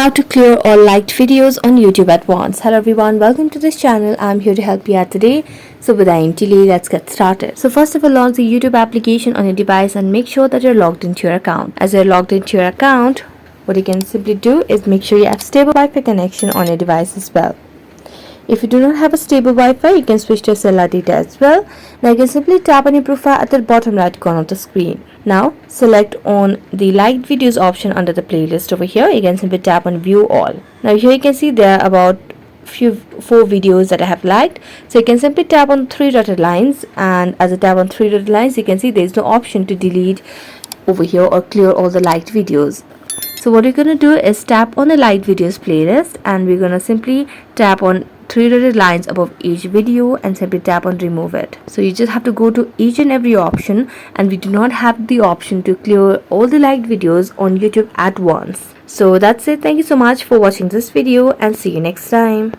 How to clear all liked videos on YouTube at once. Hello everyone, welcome to this channel. I'm here to help you out today. So without any delay, let's get started. So first of all, launch the YouTube application on your device and make sure that you're logged into your account. As you're logged into your account, what you can simply do is make sure you have stable Wi-Fi connection on your device as well. If you do not have a stable Wi-Fi, you can switch to cellular data as well. Now you can simply tap on your profile at the bottom right corner of the screen. Now select on the liked videos option under the playlist over here. You can simply tap on view all. Now here you can see there are about four videos that I have liked. So you can simply tap on three dotted lines, and as I tap on three dotted lines, you can see there is no option to delete over here or clear all the liked videos. So what we're gonna do is tap on the liked videos playlist, and we're gonna simply tap on three dotted lines above each video and simply tap on remove it. So you just have to go to each and every option, and we do not have the option to clear all the liked videos on YouTube at once. So that's it. Thank you so much for watching this video and see you next time.